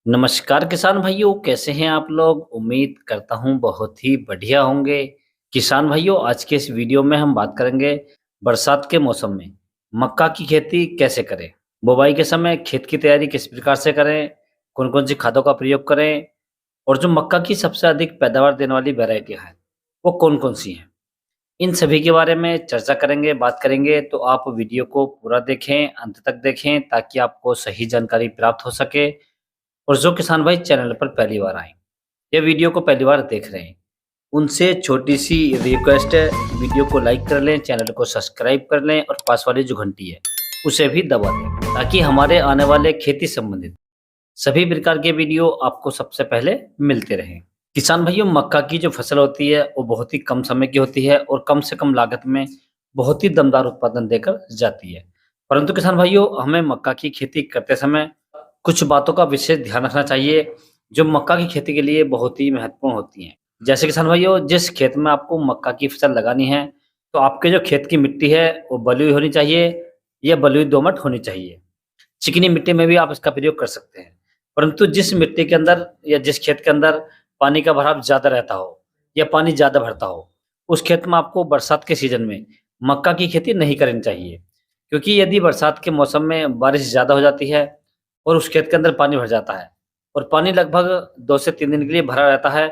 नमस्कार किसान भाइयों, कैसे हैं आप लोग? उम्मीद करता हूँ बहुत ही बढ़िया होंगे। किसान भाइयों, आज के इस वीडियो में हम बात करेंगे बरसात के मौसम में मक्का की खेती कैसे करें। बुवाई के समय खेत की तैयारी किस प्रकार से करें, कौन-कौन सी खादों का प्रयोग करें और जो मक्का की सबसे अधिक पैदावार देने वाली वैरायटियाँ हैं, वो कौन-कौन सी हैं? इन सभी के बारे में चर्चा करेंगे, बात करेंगे, तो आप वीडियो को पूरा देखें, अंत तक देखें ताकि आपको सही जानकारी प्राप्त हो सके। और जो किसान भाई चैनल पर पहली बार आए या वीडियो को पहली बार देख रहे हैं, उनसे छोटी-सी रिक्वेस्ट है, वीडियो को लाइक कर लें, चैनल को सब्सक्राइब कर लें और पास वाली जो घंटी है, उसे भी दबा दें, ताकि हमारे आने वाले खेती संबंधित सभी प्रकार के वीडियो आपको सबसे पहले मिलते रहें। किसान भाइयों, मक्का की जो फसल होती है, वो बहुत ही कम समय की होती है और कम से कम लागत में बहुत ही दमदार उत्पादन देकर जाती है। परंतु किसान भाइयों, हमें मक्का की खेती करते समय कुछ बातों का विशेष ध्यान रखना चाहिए, जो मक्का की खेती के लिए बहुत ही महत्वपूर्ण होती हैं। जैसे किसान भाइयों, जिस खेत में आपको मक्का की फसल लगानी है, तो आपके जो खेत की मिट्टी है, वो बलुई हुई होनी चाहिए या बलुई दोमट होनी चाहिए। चिकनी मिट्टी में भी आप इसका प्रयोग कर सकते हैं। परंतु जिस मिट्टी के अंदर या जिस खेत के अंदर पानी का भराव ज़्यादा रहता हो या पानी ज़्यादा भरता हो, उस खेत में आपको बरसात के सीज़न में मक्का की खेती नहीं करनी चाहिए। क्योंकि यदि बरसात के मौसम में बारिश ज़्यादा हो जाती है और उस खेत के अंदर पानी भर जाता है और पानी लगभग 2 से 3 दिन के लिए भरा रहता है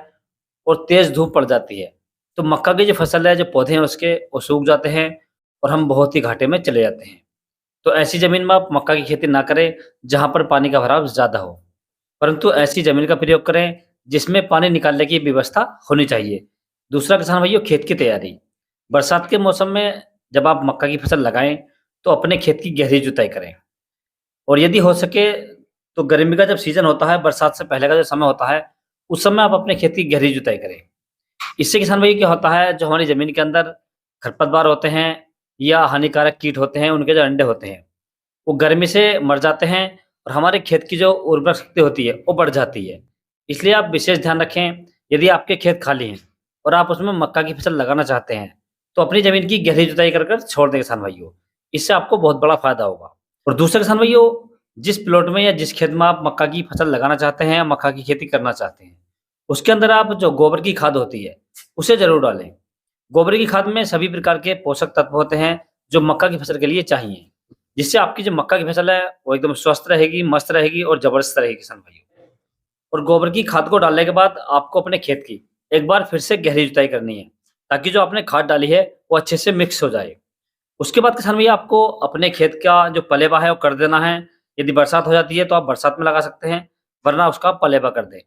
और तेज़ धूप पड़ जाती है, तो मक्का की जो फसल है, जो पौधे हैं उसके, वो सूख जाते हैं और हम बहुत ही घाटे में चले जाते हैं। तो ऐसी ज़मीन में आप मक्का की खेती ना करें, जहाँ पर पानी का भराव ज़्यादा हो, परंतु ऐसी ज़मीन का प्रयोग करें, जिसमें पानी निकालने की व्यवस्था होनी चाहिए। दूसरा किसान भाइयों, खेत की तैयारी। बरसात के मौसम में जब आप मक्का की फसल लगाएँ, तो अपने खेत की गहरी जुताई करें और यदि हो सके तो गर्मी का जब सीज़न होता है, बरसात से पहले का जो समय होता है, उस समय आप अपने खेत की गहरी जुताई करें। इससे किसान भाइयों क्या होता है, जो हमारी ज़मीन के अंदर खरपतवार होते हैं या हानिकारक कीट होते हैं, उनके जो अंडे होते हैं, वो गर्मी से मर जाते हैं और हमारे खेत की जो उर्वरक शक्ति होती है, वो बढ़ जाती है। इसलिए आप विशेष ध्यान रखें, यदि आपके खेत खाली हैं और आप उसमें मक्का की फसल लगाना चाहते हैं, तो अपनी ज़मीन की गहरी जुताई कर कर छोड़ दें किसान भाइयों। इससे आपको बहुत बड़ा फ़ायदा होगा। और दूसरा किसान भाइयों, जिस प्लॉट में या जिस खेत में आप मक्का की फसल लगाना चाहते हैं या मक्का की खेती करना चाहते हैं, उसके अंदर आप जो गोबर की खाद होती है, उसे ज़रूर डालें। गोबर की खाद में सभी प्रकार के पोषक तत्व होते हैं, जो मक्का की फसल के लिए चाहिए, जिससे आपकी जो मक्का की फसल है, वो एकदम स्वस्थ रहेगी, मस्त रहेगी और ज़बरदस्त रहेगी किसान भाइयों। और गोबर की खाद को डालने के बाद आपको अपने खेत की एक बार फिर से गहरी जुताई करनी है, ताकि जो आपने खाद डाली है, वो अच्छे से मिक्स हो जाए। उसके बाद किसान भैया, आपको अपने खेत का जो पलेवा है वो कर देना है। यदि बरसात हो जाती है तो आप बरसात में लगा सकते हैं, वरना उसका पलेवा कर दें।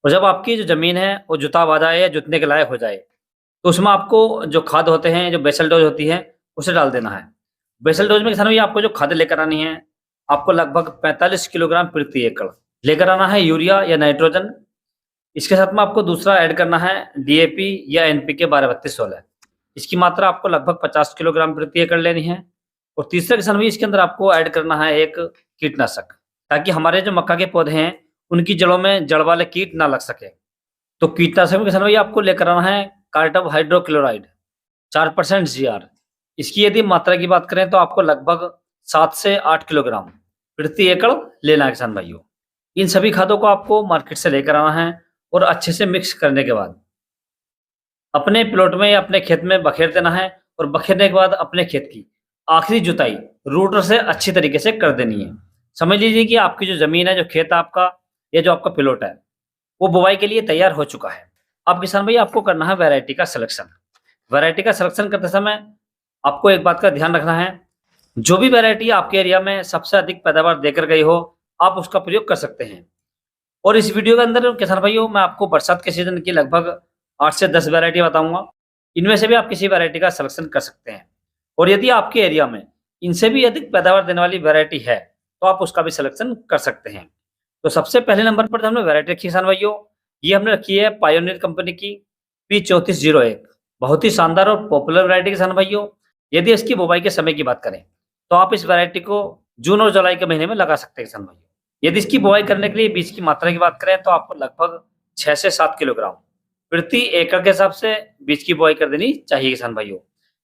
और जब आपकी जो ज़मीन है वो जुताव आ जाए या जुतने के लायक हो जाए, तो उसमें आपको जो खाद होते हैं, जो बेसल डोज़ होती है, उसे डाल देना है। बेसल डोज़ में किसान भैया आपको जो खादें लेकर आनी है, आपको लगभग 45 किलोग्राम प्रति एकड़ लेकर आना है, यूरिया या नाइट्रोजन। इसके साथ में आपको दूसरा ऐड करना है डीएपी या एनपीके 12-32-16। इसकी मात्रा आपको लगभग 50 किलोग्राम प्रति एकड़ लेनी है। और तीसरा किसान भाई, इसके अंदर आपको ऐड करना है एक कीटनाशक, ताकि हमारे जो मक्का के पौधे हैं, उनकी जड़ों में जड़ वाले कीट ना लग सके। तो कीटनाशक में किसान भाई आपको लेकर आना है कार्टब हाइड्रोक्लोराइड 4% जीआर। इसकी यदि मात्रा की बात करें तो आपको लगभग 7 से 8 किलोग्राम प्रति एकड़ लेना है किसान भाइयों। इन सभी खादों को आपको मार्केट से लेकर आना है और अच्छे से मिक्स करने के बाद अपने प्लॉट में या अपने खेत में बखेर देना है और बखेरने के बाद अपने खेत की आखिरी जुताई रूटर से अच्छी तरीके से कर देनी है। समझ लीजिए कि आपकी जो ज़मीन है, जो खेत आपका या जो आपका प्लॉट है, वो बुवाई के लिए तैयार हो चुका है। अब किसान भाई, आपको करना है वैरायटी का सिलेक्शन। वैरायटी का सिलेक्शन करते समय आपको एक बात का ध्यान रखना है, जो भी वैरायटी आपके एरिया में सबसे अधिक पैदावार देकर गई हो, आप उसका प्रयोग कर सकते हैं। और इस वीडियो के अंदर किसान भाइयों, मैं आपको बरसात के सीजन की लगभग 8 से 10 वैरायटी बताऊंगा। इनमें से भी आप किसी वैरायटी का सिलेक्शन कर सकते हैं। और यदि आपके एरिया में इनसे भी अधिक पैदावार देने वाली वैरायटी है, तो आप उसका भी सिलेक्शन कर सकते हैं। तो सबसे पहले नंबर पर हमने वैरायटी रखी किसान भाइयों, ये हमने रखी है पायोनियर कंपनी की P3401। बहुत ही शानदार और पॉपुलर वैरायटी किसान भाइयों। यदि इसकी बुवाई के समय की बात करें, तो आप इस वैरायटी को जून और जुलाई के महीने में लगा सकते हैं किसान भाइयों। यदि इसकी बुवाई करने के लिए बीज की मात्रा की बात करें, तो आपको लगभग 6 से 7 किलोग्राम प्रति एकड़ के हिसाब से बीज की बुआई कर देनी चाहिए किसान भाइयों।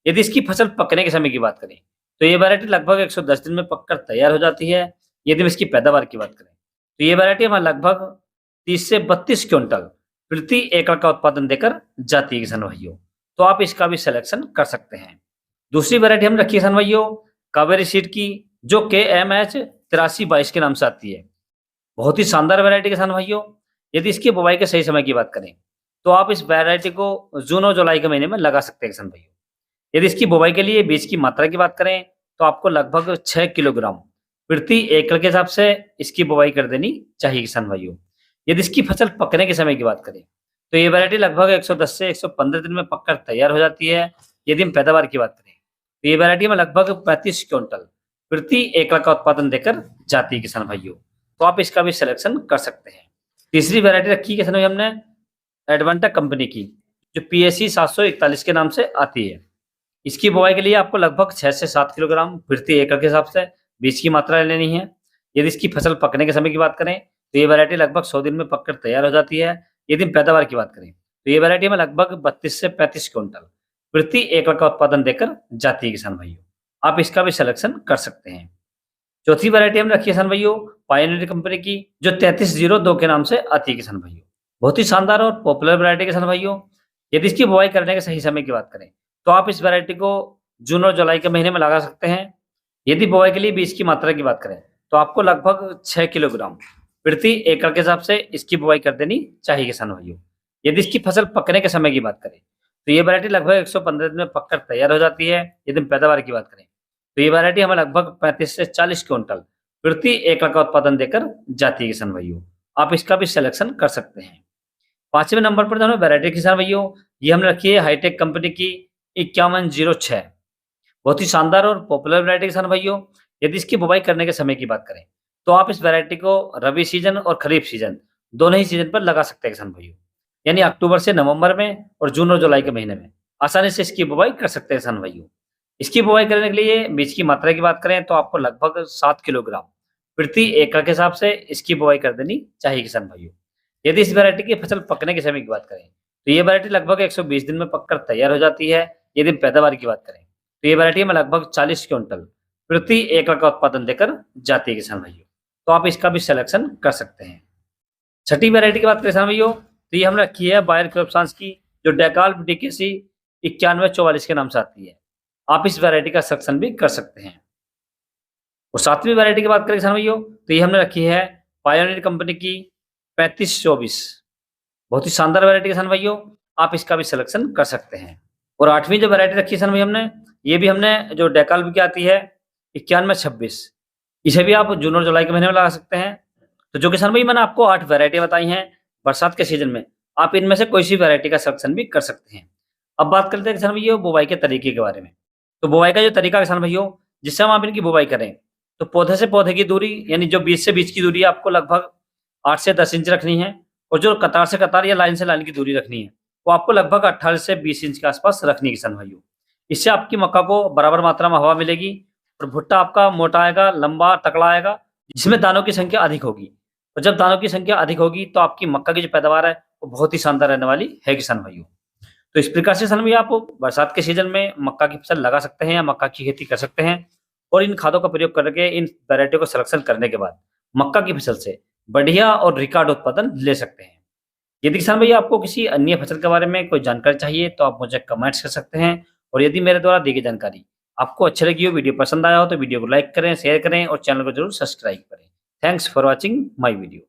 यदि इसकी फसल पकने के समय की बात करें, तो ये वैरायटी लगभग 110 दिन में पककर तैयार हो जाती है, यदि हम इसकी पैदावार की बात करें। तो ये वैरायटी हमें लगभग 30 से 32 क्विंटल प्रति एकड़ का उत्पादन देकर जाती है किसान भाइयों। तो आप इसका भी सिलेक्शन कर सकते हैं। दूसरी वैरायटी हम रखी है किसान भाइयों कावेरी सीड की, जो KMH 8322 के नाम से आती है। बहुत ही शानदार वैरायटी किसान भाइयों। यदि इसकी बुवाई के सही समय की बात करें तो आप इस वैरायटी को जून और जुलाई के महीने में लगा सकते हैं किसान भाइयों। यदि इसकी बुवाई के लिए बीज की मात्रा की बात करें तो आपको लगभग 6 किलोग्राम प्रति एकड़ के हिसाब से इसकी बुवाई कर देनी चाहिए किसान भाइयों। यदि इसकी फसल पकने के समय की बात करें तो ये वैरायटी लगभग 110 से 115 दिन में पककर तैयार हो जाती है। यदि हम पैदावार की बात करें तो ये वैरायटी में लगभग 35 क्विंटल प्रति एकड़ का उत्पादन देकर जाती है किसान भाइयों। तो आप इसका भी सिलेक्शन कर सकते हैं। तीसरी वैरायटी रखी है किसान भाई हमने एडवांटा कंपनी की, जो PSE 741 के नाम से आती है। इसकी बुवाई के लिए आपको लगभग 6 से 7 किलोग्राम प्रति एकड़ के हिसाब से बीज की मात्रा लेनी है। यदि इसकी फसल पकने के समय की बात करें तो ये वैरायटी लगभग 100 दिन में पककर तैयार हो जाती है। यदि हम पैदावार की बात करें तो ये वैरायटी में लगभग 32 से 35 क्विंटल प्रति एकड़ का उत्पादन देकर जाती है किसान भाइयों। आप इसका भी सिलेक्शन कर सकते हैं। चौथी वैरायटी हम रखी है किसान भाइयों पायोनियर कंपनी की, जो 3302 के नाम से आती है किसान भाइयों। बहुत ही शानदार और पॉपुलर वैरायटी किसान भाइयों। यदि इसकी बुवाई करने के सही समय की बात करें तो आप इस वैरायटी को जून और जुलाई के महीने में लगा सकते हैं। यदि बुवाई के लिए बीज की मात्रा की बात करें तो आपको लगभग 6 किलोग्राम प्रति एकड़ के हिसाब से इसकी बुवाई कर देनी चाहिए किसान भाइयों। यदि इसकी फसल पकने के समय की बात करें तो ये वैरायटी लगभग 115 दिन में पककर तैयार हो जाती है। यदि हम पैदावार की बात करें तो ये वैरायटी हमें लगभग 35 से 40 क्विंटल प्रति एकड़ का उत्पादन देकर जाती है किसान भाइयों। आप इसका भी सिलेक्शन कर सकते हैं। 5वें नंबर पर जो हमें वैरायटी किसान भाइयों ये हमने रखी है हाईटेक कंपनी की 5106। बहुत ही शानदार और पॉपुलर वैरायटी किसान भाइयों। यदि इसकी बुवाई करने के समय की बात करें तो आप इस वैरायटी को रबी सीजन और खरीफ सीजन दोनों ही सीजन पर लगा सकते हैं किसान भाइयों। यानी अक्टूबर से नवंबर में और जून और जुलाई के महीने में आसानी से इसकी बुवाई कर सकते हैं किसान भाइयों। इसकी बुवाई करने के लिए बीज की मात्रा की बात करें तो आपको लगभग 7 किलोग्राम प्रति एकड़ के हिसाब से इसकी बुवाई कर देनी चाहिए किसान भाइयों। यदि इस वैरायटी की फसल पकने के समय की बात करें तो ये वैरायटी लगभग 120 दिन में पककर तैयार हो जाती है। यदि पैदावार की बात करें तो ये वैरायटी में लगभग 40 क्विंटल प्रति एकड़ का उत्पादन देकर जाती है किसान भाइयों। तो आप इसका भी सिलेक्शन कर सकते हैं। छठी वैरायटी की बात करें किसान भाइयों तो ये हमने रखी है बायर क्रॉपसांस की, जो डेकाल्ब DKC 9144 के नाम से आती है। आप इस वैरायटी का सिलेक्शन भी कर सकते हैं। और 7वीं वैरायटी की बात करें किसान भाइयों तो ये हमने रखी है पायोनियर कंपनी की 3524। बहुत ही शानदार वैरायटी किसान भाइयों। आप इसका भी सिलेक्शन कर सकते हैं। और 8वीं जो वैरायटी रखी है किसान भाई हमने, ये भी हमने जो डेकाल्ब की आती है 9126, इसे भी आप जून और जुलाई के महीने में लगा सकते हैं। तो जो किसान भाई मैंने आपको 8 वैरायटी बताई हैं बरसात के सीजन में, आप इनमें से कोई सी वैरायटी का सिलेक्शन भी कर सकते हैं। अब बात करते हैं किसान भाइयों बुवाई के तरीके के बारे में। तो बुवाई का जो तरीका किसान भाइयों, जिससे हम आप इनकी बुवाई करें तो पौधे से पौधे की दूरी यानी जो बीज से बीज की दूरी आपको लगभग 8 से 10 इंच रखनी है। और जो कतार से कतार या लाइन से लाइन की दूरी रखनी है वो आपको लगभग 18 से 20 इंच के आसपास रखनी है किसान भाइयों। इससे आपकी मक्का को बराबर मात्रा में हवा मिलेगी और भुट्टा आपका मोटा आएगा, लंबा तकड़ा आएगा, जिसमें दानों की संख्या अधिक होगी। और जब दानों की संख्या अधिक होगी तो आपकी मक्का की जो पैदावार है वो बहुत ही शानदार रहने वाली है किसान भाइयों। तो इस प्रकार से किसान भाई आप बरसात के सीजन में मक्का की फसल लगा सकते हैं या मक्का की खेती कर सकते हैं। और इन खादों का प्रयोग करके इन वैरायटी को सिलेक्शन करने के बाद मक्का की फसल से बढ़िया और रिकॉर्ड उत्पादन ले सकते हैं। यदि किसान भाई आपको किसी अन्य फसल के बारे में कोई जानकारी चाहिए तो आप मुझे कमेंट्स कर सकते हैं। और यदि मेरे द्वारा दी गई जानकारी आपको अच्छी लगी हो, वीडियो पसंद आया हो तो वीडियो को लाइक करें, शेयर करें और चैनल को जरूर सब्सक्राइब करें। Thanks for watching my video.